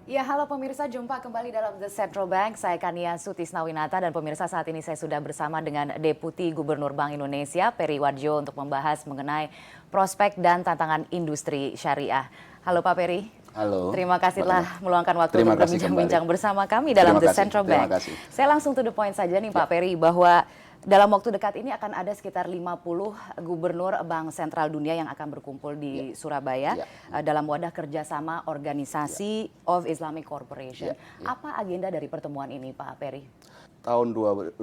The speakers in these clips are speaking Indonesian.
Ya, halo pemirsa, jumpa kembali dalam The Central Bank. Saya Kania Sutisnawinata dan pemirsa saat ini saya sudah bersama dengan Deputi Gubernur Bank Indonesia, Peri Warjio, untuk membahas mengenai prospek dan tantangan industri syariah. Halo Pak Peri. Halo. Terima kasih telah meluangkan waktu untuk berbincang-bincang bersama kami dalam The Central Bank. Saya langsung to the point saja nih Pak Peri, bahwa dalam waktu dekat ini akan ada sekitar 50 gubernur bank sentral dunia yang akan berkumpul di Surabaya dalam wadah kerjasama Organisasi of Islamic Cooperation. Apa agenda dari pertemuan ini Pak Peri? Tahun 2009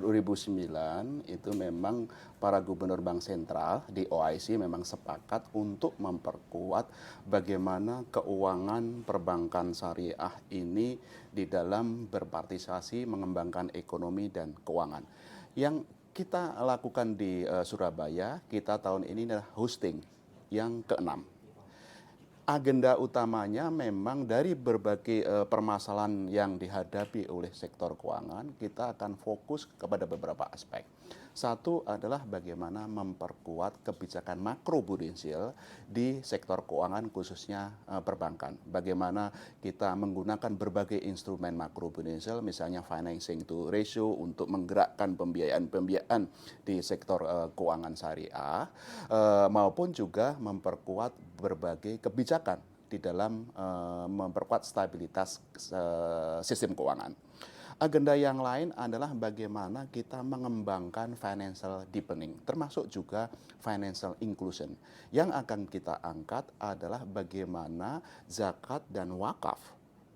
itu memang para gubernur bank sentral di OIC memang sepakat untuk memperkuat bagaimana keuangan perbankan syariah ini di dalam berpartisipasi mengembangkan ekonomi dan keuangan. Yang kita lakukan di Surabaya, kita tahun ini adalah hosting yang ke-6. Agenda utamanya memang dari berbagai permasalahan yang dihadapi oleh sektor keuangan, kita akan fokus kepada beberapa aspek. Satu adalah bagaimana memperkuat kebijakan makroprudensial di sektor keuangan khususnya perbankan. Bagaimana kita menggunakan berbagai instrumen makroprudensial, misalnya financing to ratio untuk menggerakkan pembiayaan di sektor keuangan syariah, maupun juga memperkuat berbagai kebijakan di dalam memperkuat stabilitas sistem keuangan. Agenda yang lain adalah bagaimana kita mengembangkan financial deepening, termasuk juga financial inclusion. Yang akan kita angkat adalah bagaimana zakat dan wakaf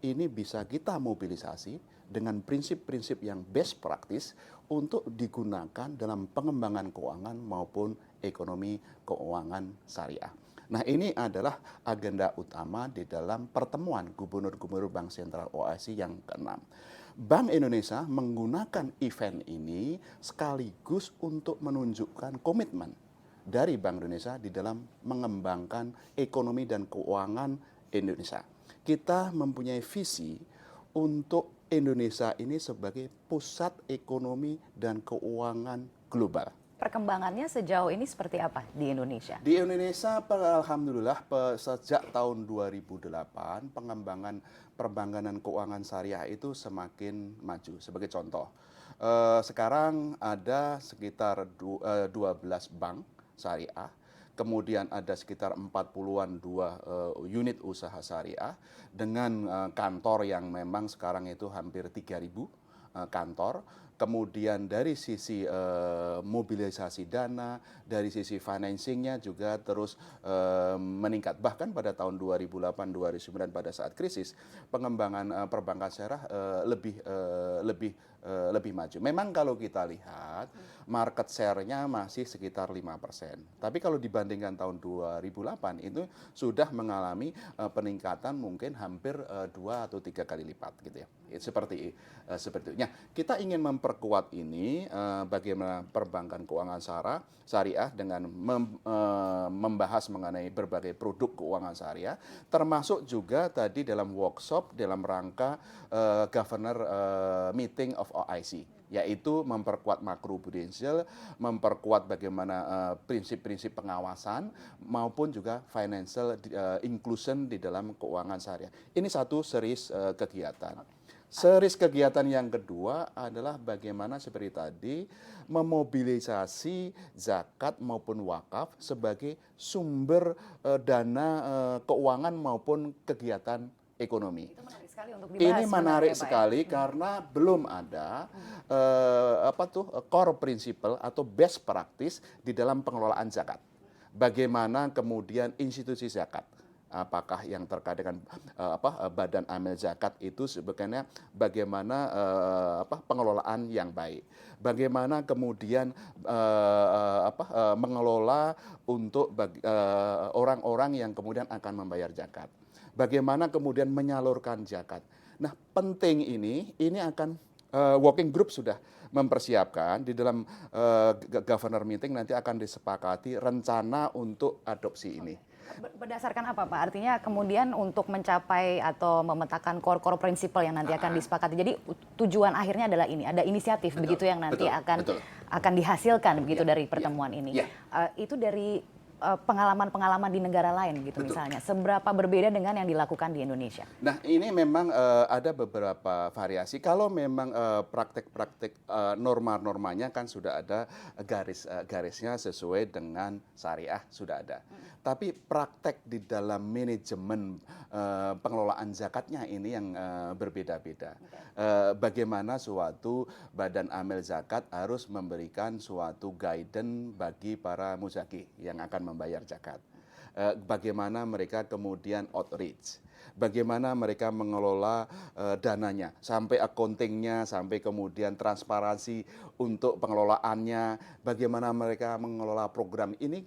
ini bisa kita mobilisasi dengan prinsip-prinsip yang best practice untuk digunakan dalam pengembangan keuangan maupun ekonomi keuangan syariah. Nah, ini adalah agenda utama di dalam pertemuan gubernur-gubernur Bank Sentral OIC yang ke-6. Bank Indonesia menggunakan event ini sekaligus untuk menunjukkan komitmen dari Bank Indonesia di dalam mengembangkan ekonomi dan keuangan Indonesia. Kita mempunyai visi untuk Indonesia ini sebagai pusat ekonomi dan keuangan global. Perkembangannya sejauh ini seperti apa di Indonesia? Di Indonesia, alhamdulillah sejak tahun 2008, pengembangan perbankan dan keuangan syariah itu semakin maju. Sebagai contoh, sekarang ada sekitar 12 bank syariah, kemudian ada sekitar 40-an unit usaha syariah dengan kantor yang memang sekarang itu hampir 3.000 kantor. Kemudian dari sisi mobilisasi dana, dari sisi financingnya juga terus meningkat. Bahkan pada tahun 2008-2009 pada saat krisis, pengembangan perbankan syariah lebih maju. Memang kalau kita lihat market share-nya masih sekitar 5%. Tapi kalau dibandingkan tahun 2008 itu sudah mengalami peningkatan mungkin hampir 2 atau 3 kali lipat gitu ya. Seperti itu. Nah, kita ingin memperkuat ini bagaimana perbankan keuangan syariah dengan membahas mengenai berbagai produk keuangan syariah, termasuk juga tadi dalam workshop dalam rangka governor meeting of OIC, yaitu memperkuat makroprudensial, memperkuat bagaimana prinsip-prinsip pengawasan maupun juga financial inclusion di dalam keuangan syariah. Ini satu series kegiatan. Series kegiatan yang kedua adalah bagaimana seperti tadi memobilisasi zakat maupun wakaf sebagai sumber dana keuangan maupun kegiatan ekonomi. Itu menarik sekali untuk dibahas. Ini menarik sekali karena belum ada core principle atau best practice di dalam pengelolaan zakat. Bagaimana kemudian institusi zakat, apakah yang terkait dengan badan amil zakat itu sebetulnya bagaimana pengelolaan yang baik, bagaimana kemudian mengelola untuk orang-orang yang kemudian akan membayar zakat, bagaimana kemudian menyalurkan zakat. Nah, penting ini akan working group sudah mempersiapkan di dalam governor meeting nanti akan disepakati rencana untuk adopsi ini. Berdasarkan apa Pak? Artinya kemudian untuk mencapai atau memetakan core prinsipal yang nanti akan disepakati. Jadi tujuan akhirnya adalah ini, ada inisiatif begitu yang nanti akan dihasilkan begitu dari pertemuan ini. Itu dari pengalaman-pengalaman di negara lain gitu. Betul. Misalnya. Seberapa berbeda dengan yang dilakukan di Indonesia? Nah, ini memang ada beberapa variasi. Kalau memang praktek-praktek norma-normanya kan sudah ada garisnya sesuai dengan syariah sudah ada. Tapi praktek di dalam manajemen pengelolaan zakatnya ini yang berbeda-beda. Bagaimana suatu badan amil zakat harus memberikan suatu guidance bagi para muzaki yang akan membayar zakat. Bagaimana mereka kemudian outreach, bagaimana mereka mengelola dananya, sampai accountingnya, sampai kemudian transparansi untuk pengelolaannya, bagaimana mereka mengelola program ini.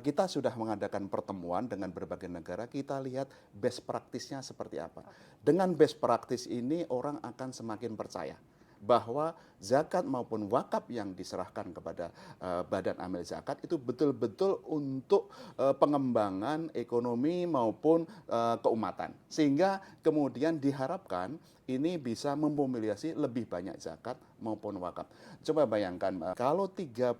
Kita sudah mengadakan pertemuan dengan berbagai negara, kita lihat best practice-nya seperti apa. Dengan best practice ini orang akan semakin percaya bahwa zakat maupun wakaf yang diserahkan kepada badan amil zakat itu betul-betul untuk pengembangan ekonomi maupun keumatan. Sehingga kemudian diharapkan ini bisa memobilisasi lebih banyak zakat maupun wakaf. Coba bayangkan kalau 3%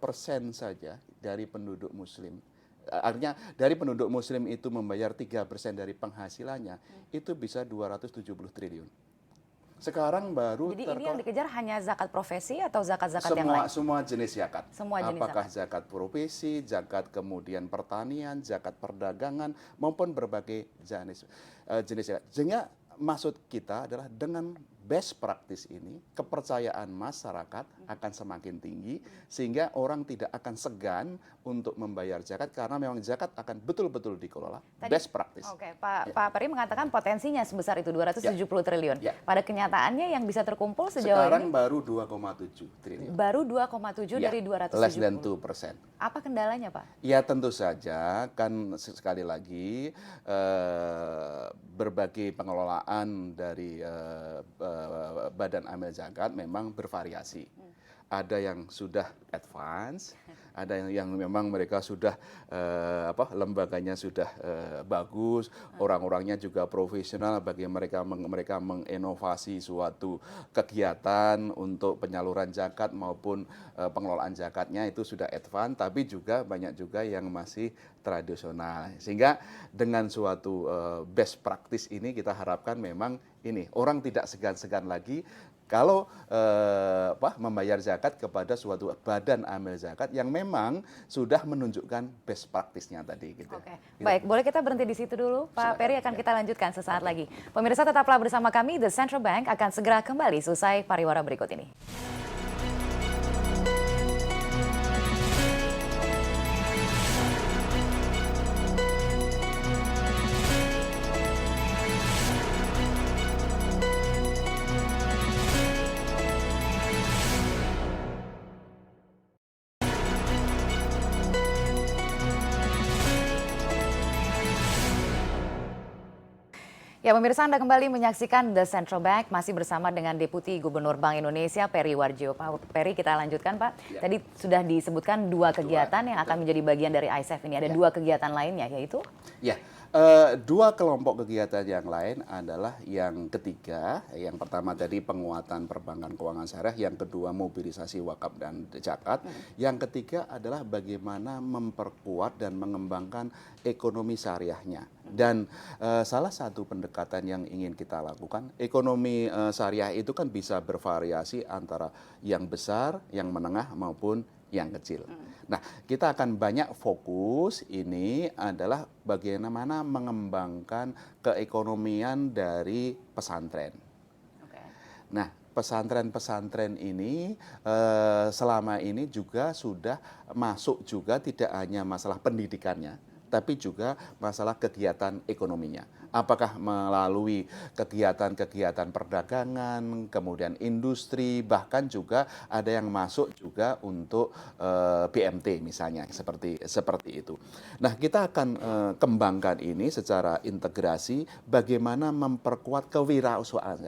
saja dari penduduk muslim, artinya dari penduduk muslim itu membayar 3% dari penghasilannya, itu bisa 270 triliun. Sekarang baru jadi ini yang dikejar hanya zakat profesi atau zakat-zakat yang lain? Semua jenis zakat. Semua jenis apakah zakat profesi, zakat kemudian pertanian, zakat perdagangan maupun berbagai jenis zakat. Sehingga maksud kita adalah dengan best practice ini kepercayaan masyarakat akan semakin tinggi sehingga orang tidak akan segan untuk membayar zakat karena memang zakat akan betul-betul dikelola. Tadi, best practice. Oke, Pak Peri mengatakan potensinya sebesar itu 270 triliun. Pada kenyataannya yang bisa terkumpul sejauh sekarang ini baru 2,7 triliun. Baru 2,7 dari 270. Less than 2%. Apa kendalanya, Pak? Ya tentu saja kan sekali lagi berbagai pengelolaan dari badan amil zakat memang bervariasi. Ada yang sudah advance, ada yang memang mereka sudah lembaganya sudah bagus, orang-orangnya juga profesional, bagi mereka menginovasi suatu kegiatan untuk penyaluran zakat maupun pengelolaan zakatnya itu sudah advance, tapi juga banyak juga yang masih tradisional. Sehingga dengan suatu best practice ini kita harapkan memang ini orang tidak segan-segan lagi kalau membayar zakat kepada suatu badan amil zakat yang memang sudah menunjukkan best practice-nya tadi gitu. Oke. Baik, boleh kita berhenti di situ dulu, Pak Peri, akan kita lanjutkan sesaat lagi. Pemirsa tetaplah bersama kami, The Central Bank akan segera kembali selesai pariwara berikut ini. Ya, pemirsa, Anda kembali menyaksikan The Central Bank, masih bersama dengan Deputi Gubernur Bank Indonesia, Peri Warjio. Pak Peri, kita lanjutkan, Pak. Ya. Tadi sudah disebutkan dua kegiatan yang akan menjadi bagian dari ISEF ini. Ada dua kegiatan lainnya, yaitu? Ya, dua kelompok kegiatan yang lain adalah yang ketiga. Yang pertama tadi penguatan perbankan keuangan syariah, yang kedua mobilisasi wakaf dan zakat. Yang ketiga adalah bagaimana memperkuat dan mengembangkan ekonomi syariahnya. Dan salah satu pendekatan yang ingin kita lakukan, ekonomi syariah itu kan bisa bervariasi antara yang besar, yang menengah maupun yang kecil. Nah, kita akan banyak fokus ini adalah bagaimana mengembangkan keekonomian dari pesantren. Nah, pesantren-pesantren ini selama ini juga sudah masuk juga tidak hanya masalah pendidikannya, tapi juga masalah kegiatan ekonominya. Apakah melalui kegiatan-kegiatan perdagangan, kemudian industri, bahkan juga ada yang masuk juga untuk BMT misalnya, seperti itu. Nah, kita akan kembangkan ini secara integrasi, bagaimana memperkuat kewirausahaan.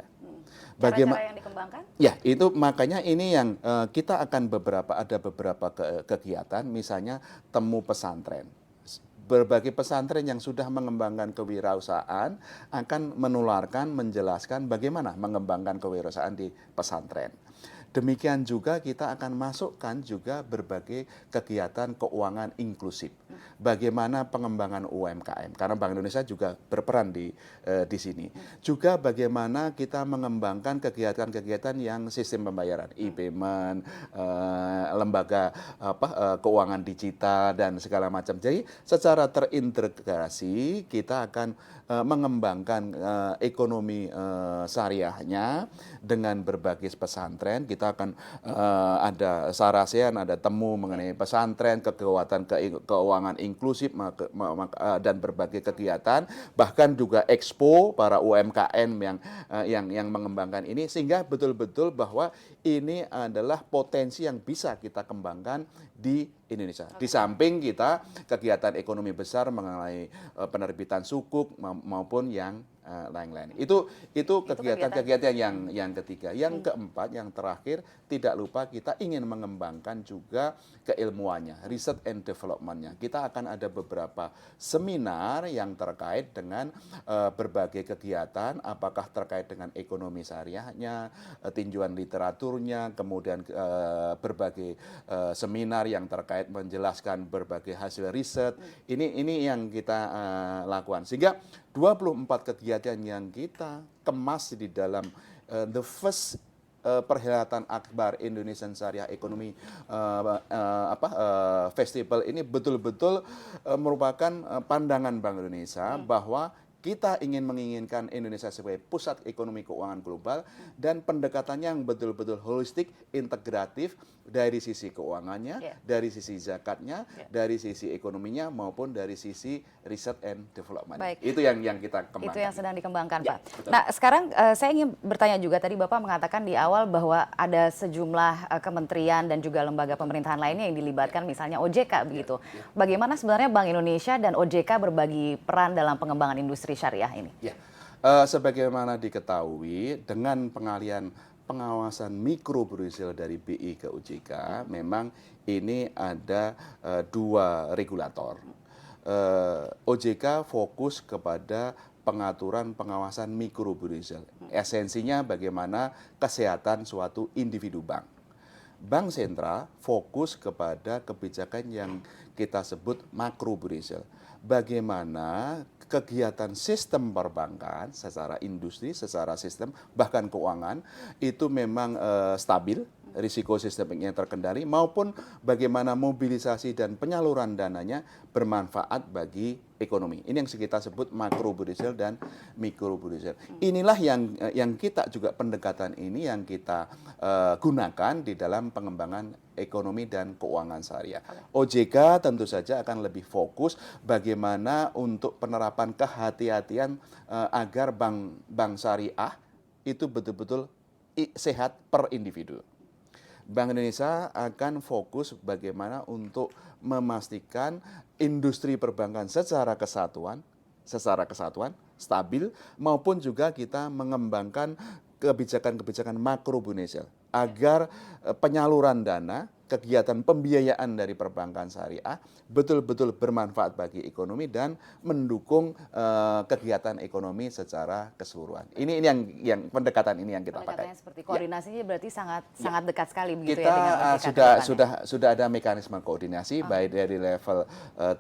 Cara-cara yang dikembangkan? Ya, itu makanya ini yang kita akan ada beberapa kegiatan, misalnya temu pesantren. Berbagai pesantren yang sudah mengembangkan kewirausahaan akan menularkan, menjelaskan bagaimana mengembangkan kewirausahaan di pesantren. Demikian juga kita akan masukkan juga berbagai kegiatan keuangan inklusif. Bagaimana pengembangan UMKM, karena Bank Indonesia juga berperan di sini. Juga bagaimana kita mengembangkan kegiatan-kegiatan yang sistem pembayaran, e-payment, lembaga keuangan digital dan segala macam. Jadi secara terintegrasi kita akan mengembangkan ekonomi syariahnya dengan berbagai pesantren. Kita akan ada sarasean, ada temu mengenai pesantren, kekuatan keuangan inklusif dan berbagai kegiatan, bahkan juga expo para UMKM yang mengembangkan ini, sehingga betul-betul bahwa ini adalah potensi yang bisa kita kembangkan di Indonesia. Di samping kita kegiatan ekonomi besar mengenai penerbitan sukuk maupun yang lain-lain. Itu kegiatan-kegiatan yang ketiga. Yang keempat, yang terakhir, tidak lupa kita ingin mengembangkan juga keilmuannya, research and development-nya. Kita akan ada beberapa seminar yang terkait dengan berbagai kegiatan, apakah terkait dengan ekonomi syariahnya, tinjauan literaturnya, kemudian berbagai seminar yang terkait menjelaskan berbagai hasil riset. Ini yang kita lakukan. Sehingga 24 kegiatan yang kita kemas di dalam the first perhelatan akbar Indonesian Syariah Economy Festival ini betul-betul merupakan pandangan Bank Indonesia bahwa kita menginginkan Indonesia sebagai pusat ekonomi keuangan global dan pendekatannya yang betul-betul holistik, integratif dari sisi keuangannya, dari sisi zakatnya, dari sisi ekonominya maupun dari sisi research and development. Baik. Itu yang kita kembangkan. Itu yang sedang dikembangkan, Ya, Pak. betul. Nah, sekarang saya ingin bertanya juga, tadi Bapak mengatakan di awal bahwa ada sejumlah kementerian dan juga lembaga pemerintahan lainnya yang dilibatkan, misalnya OJK begitu. Bagaimana sebenarnya Bank Indonesia dan OJK berbagi peran dalam pengembangan industri syariah ini? Ya, sebagaimana diketahui dengan pengalian pengawasan mikro Brazil dari BI ke OJK, memang ini ada dua regulator. OJK fokus kepada pengaturan pengawasan mikro Brazil. Esensinya bagaimana kesehatan suatu individu bank. Bank sentral fokus kepada kebijakan yang kita sebut makro Brazil. Bagaimana kegiatan sistem perbankan secara industri, secara sistem, bahkan keuangan, itu memang stabil, risiko sistemiknya terkendali, maupun bagaimana mobilisasi dan penyaluran dananya bermanfaat bagi ekonomi. Ini yang kita sebut makro Brazil dan mikro Brazil. Inilah yang kita juga pendekatan ini yang kita gunakan di dalam pengembangan ekonomi dan keuangan syariah. OJK tentu saja akan lebih fokus bagaimana untuk penerapan kehati-hatian agar bank syariah itu betul-betul sehat per individu. Bank Indonesia akan fokus bagaimana untuk memastikan industri perbankan secara kesatuan, stabil, maupun juga kita mengembangkan kebijakan-kebijakan makro Indonesia agar penyaluran dana, kegiatan pembiayaan dari perbankan syariah betul-betul bermanfaat bagi ekonomi dan mendukung kegiatan ekonomi secara keseluruhan. Ini yang pendekatan ini yang kita pakai. Seperti koordinasinya berarti sangat dekat sekali begitu kita, ya dengan OJK. Sudah ada mekanisme koordinasi baik dari level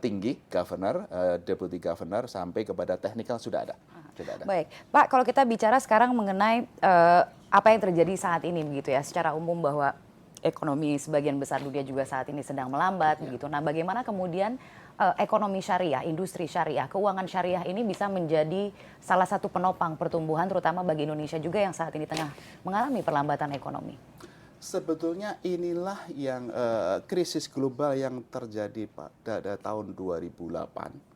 tinggi governor, deputy governor sampai kepada teknikal sudah ada. Baik, Pak, kalau kita bicara sekarang mengenai apa yang terjadi saat ini begitu ya, secara umum bahwa ekonomi sebagian besar dunia juga saat ini sedang melambat begitu. Nah, bagaimana kemudian ekonomi syariah, industri syariah, keuangan syariah ini bisa menjadi salah satu penopang pertumbuhan terutama bagi Indonesia juga yang saat ini tengah mengalami perlambatan ekonomi? Sebetulnya inilah yang krisis global yang terjadi pada tahun 2008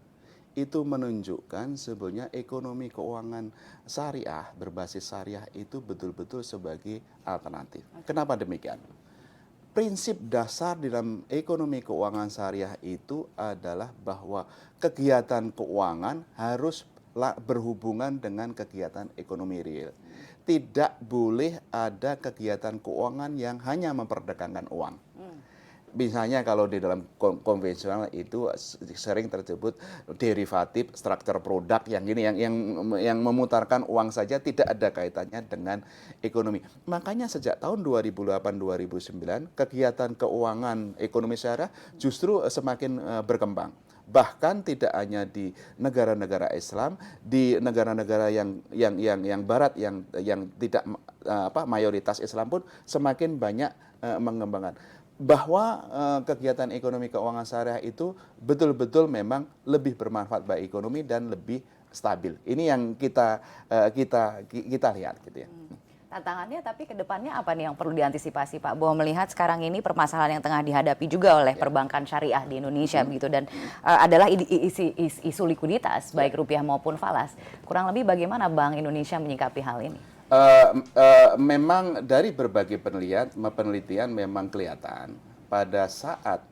itu menunjukkan sebenarnya ekonomi keuangan syariah berbasis syariah itu betul-betul sebagai alternatif. Kenapa demikian? Prinsip dasar dalam ekonomi keuangan syariah itu adalah bahwa kegiatan keuangan harus berhubungan dengan kegiatan ekonomi real. Tidak boleh ada kegiatan keuangan yang hanya memperdagangkan uang. Misalnya kalau di dalam konvensional itu sering tersebut derivatif struktur produk yang gini yang memutarkan uang saja tidak ada kaitannya dengan ekonomi. Makanya sejak tahun 2008-2009 kegiatan keuangan ekonomi syariah justru semakin berkembang. Bahkan tidak hanya di negara-negara Islam, di negara-negara yang barat yang tidak mayoritas Islam pun semakin banyak mengembangkan bahwa kegiatan ekonomi keuangan syariah itu betul-betul memang lebih bermanfaat bagi ekonomi dan lebih stabil. Ini yang kita lihat gitu ya. Tantangannya tapi ke depannya apa nih yang perlu diantisipasi Pak? Bahwa melihat sekarang ini permasalahan yang tengah dihadapi juga oleh perbankan syariah di Indonesia begitu dan adalah isu likuiditas baik rupiah maupun falas. Kurang lebih bagaimana Bank Indonesia menyikapi hal ini? Memang dari berbagai penelitian memang kelihatan pada saat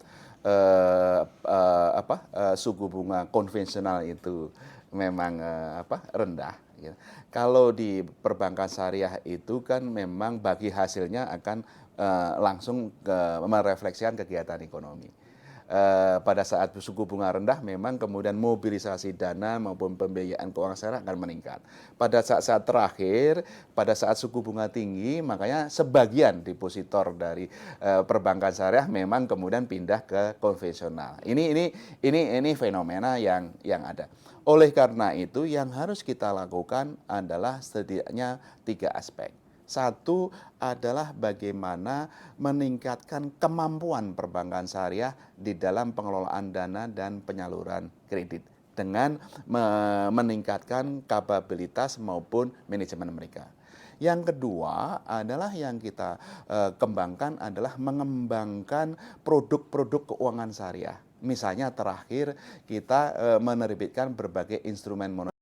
suku bunga konvensional itu memang rendah. Ya. Kalau di perbankan syariah itu kan memang bagi hasilnya akan langsung merefleksikan kegiatan ekonomi. Pada saat suku bunga rendah memang kemudian mobilisasi dana maupun pembiayaan keuangan syariah akan meningkat. Pada saat-saat terakhir, pada saat suku bunga tinggi, makanya sebagian depositor dari perbankan syariah memang kemudian pindah ke konvensional. Ini fenomena yang ada. Oleh karena itu yang harus kita lakukan adalah setidaknya 3 aspek. Satu adalah bagaimana meningkatkan kemampuan perbankan syariah di dalam pengelolaan dana dan penyaluran kredit dengan meningkatkan kapabilitas maupun manajemen mereka. Yang kedua adalah yang kita kembangkan adalah mengembangkan produk-produk keuangan syariah. Misalnya terakhir kita menerbitkan berbagai instrumen moneter